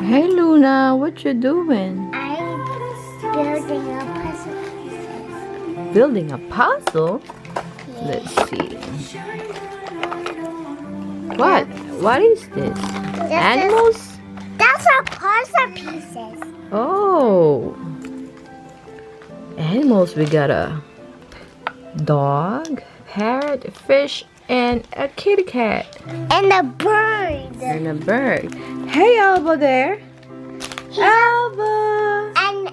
Hey Luna, what you doing? I'm building a puzzle pieces. Building a puzzle? Yeah. Let's see. What is this? Animals? That's our puzzle pieces. Oh. Animals, we got a dog, parrot, fish, and a kitty cat. And a bird. And a bird. Hey Alba there. Alba. And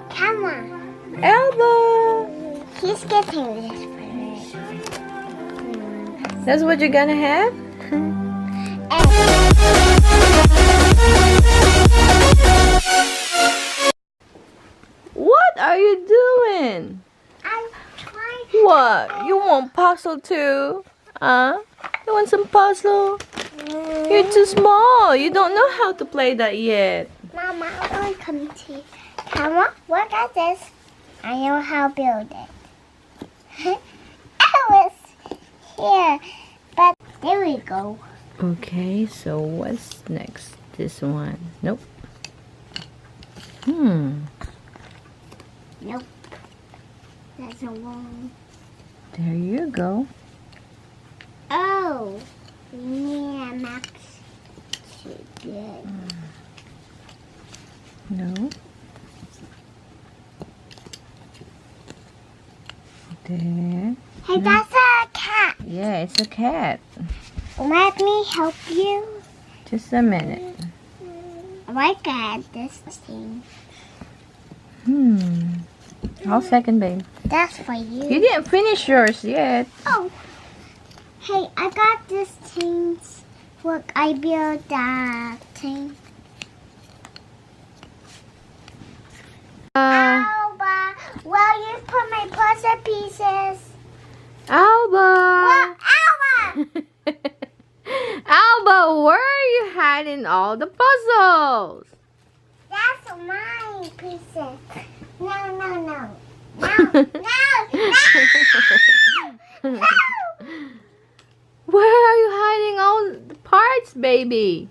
come on. Alba. He's getting this bird. That's what you're gonna have? What are you doing? I'm trying. What? You want puzzle too? Huh? You want some puzzle? You're too small. You don't know how to play that yet. Mama, I want to come to you. Come on, look at this. I know how to build it. I was here, but there we go. Okay, so what's next? This one. Nope. Nope. That's a long. There you go. Oh, yeah, Max. Good. No. There. Hey, that's a cat. Yeah, it's a cat. Let me help you. Just a minute. I got this thing. I'll second, babe. That's for you. You didn't finish yours yet. Oh. Hey, I got this thing. Look, I built that thing. Alba, will you put my puzzle pieces? Alba! Well, Alba! Alba, where are you hiding all the puzzles? That's my pieces. No, no, no. No, no, no, no. Where are you hiding all the parts, baby?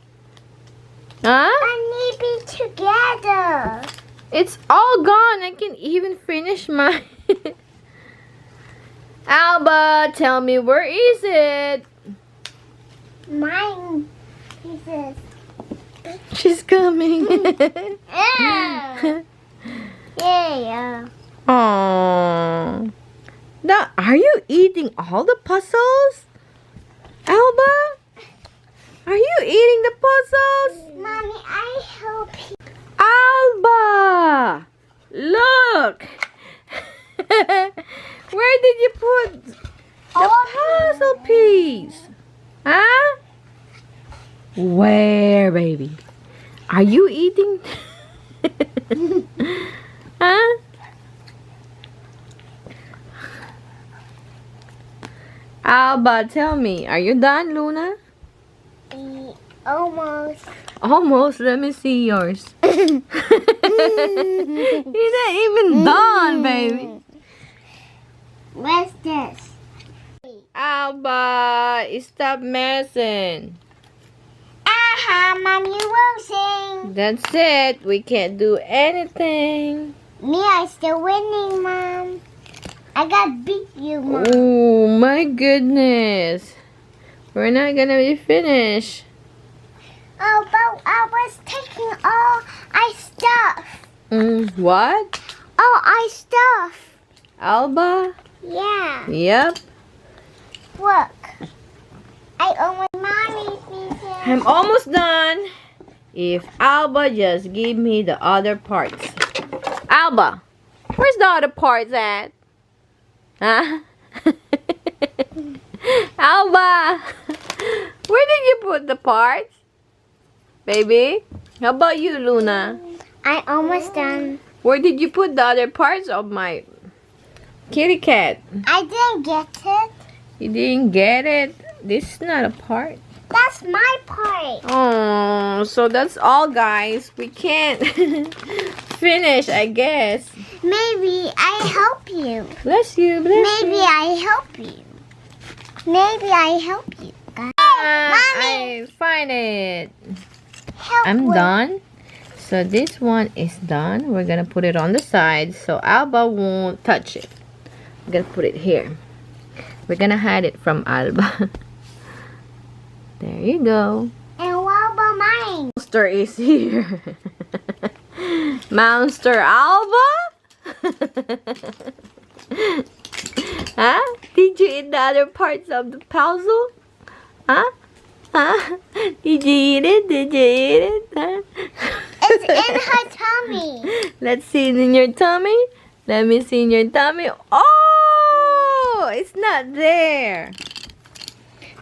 Huh? I need to be together. It's all gone. I can even finish mine. Alba, tell me, where is it? Mine pieces. She's coming. Yeah. Yeah. Aww. Now, are you eating all the puzzles? Alba? Are you eating the puzzles? Mommy, I help you. Alba! Look! Where did you put the puzzle piece? Huh? Where, baby? Are you eating? Huh? Alba, tell me, are you done, Luna? Almost. Almost. Let me see yours. You're not even done, baby. What's this? Alba, stop messing. Aha, Mom, you losing. That's it. We can't do anything. Me, I still winning, Mom. I got beat you, Mom. Oh, my goodness. We're not gonna be finished. Oh, but I was taking all I stuff. What? Oh, I stuff. Alba? Yeah. Yep. Look. I own Mommy pieces. I'm almost done. If Alba just give me the other parts. Alba, where's the other parts at? Huh? Alba, where did you put the parts? Baby, how about you, Luna? I almost done. Where did you put the other parts of my kitty cat? I didn't get it. You didn't get it? This is not a part. That's my part. Oh, so that's all, guys. We can't finish, I guess. Maybe I help you. Bless you, bless Maybe you. I help you. Maybe I help you. Mommy. I find it. Help I'm with- done. So this one is done. We're gonna put it on the side so Alba won't touch it. I'm gonna put it here. We're gonna hide it from Alba. There you go. And what about mine? Monster is here. Monster Alba? Huh? Did you eat the other parts of the puzzle? Huh? Huh? Did you eat it? Did you eat it? Huh? It's in her tummy. Let's see it in your tummy. Let me see in your tummy. Oh! It's not there.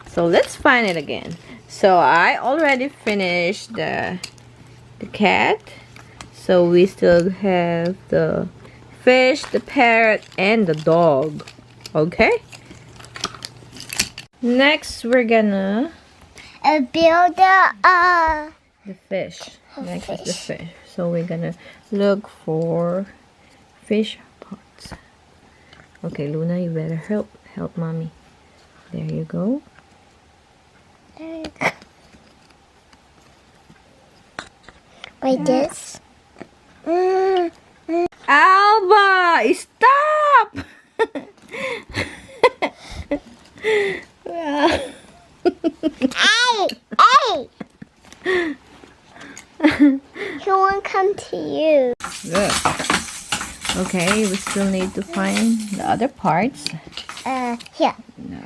So let's find it again. So I already finished the cat. So we still have the fish, the parrot, and the dog. Okay? Next we're gonna Build the fish. Next is the fish. So we're gonna look for fish parts. Okay, Luna, you better help mommy. There you go. like this. Alba, stop! Hey! Hey! He won't come to you. Good. Okay, we still need to find the other parts. Here. No.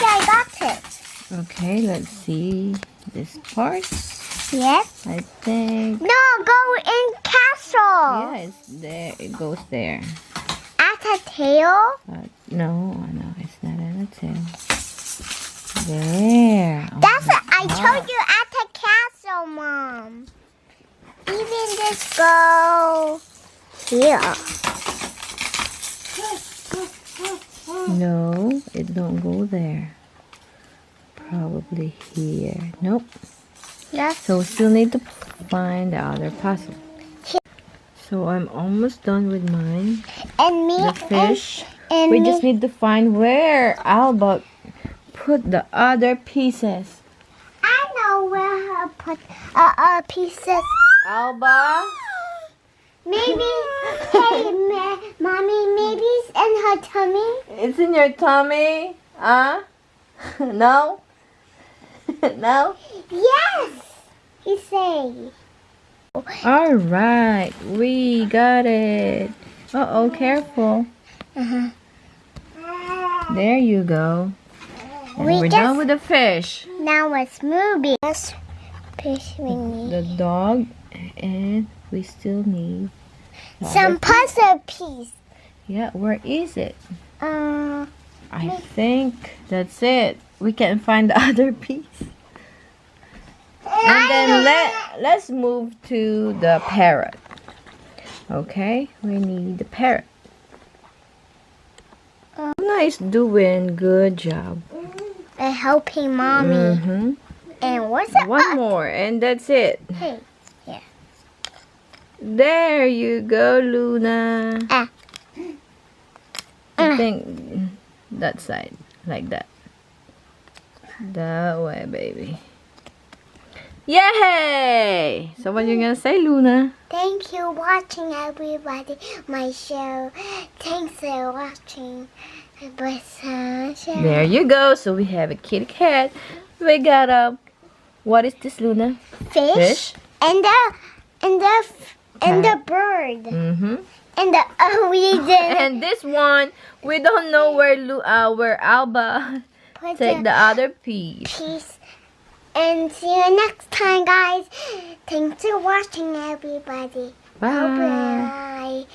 Yeah, I got it. Okay, let's see this part. Yes. I think. No, go in castle. Yeah, it's there. It goes there. At the tail. No, it's not at the tail. There. Oh That's my it. I God. told you at the castle, Mom. Even this go here. No, it don't go there. Probably here. Nope. Yes. So we still need to find the other puzzle. So I'm almost done with mine. And me. The fish. And We me. just need to find where Alba put the other pieces. I know where I put pieces. Alba? Maybe. Hey, Mommy. Maybe it's in her tummy. It's in your tummy? Huh? No? No? Yes. He say. Alright, we got it. Uh-oh, careful. There you go. And We we're just- done with the fish. Now it's moving. This fish we need. The dog, and we still need the Some other- puzzle piece. Yeah, where is it? Uh, I think that's it. We can find the other piece. And then let's move to the parrot. Okay, we need the parrot. Nice doing, good job. helping Mommy. Mm-hmm. And what's that? One more, and that's it. Hey. There you go, Luna. I think that side, like that. That way, baby. Yay! So what you gonna say, Luna? Thank you watching everybody my show. Thanks for watching my show. There you go. So we have a kitty cat. We got a, what is this, Luna? Fish. And the bird. Mm-hmm. And the we did And this one, we don't know where Alba put take the other piece. piece. And see you next time, guys. Thanks for watching, everybody. Bye. Bye.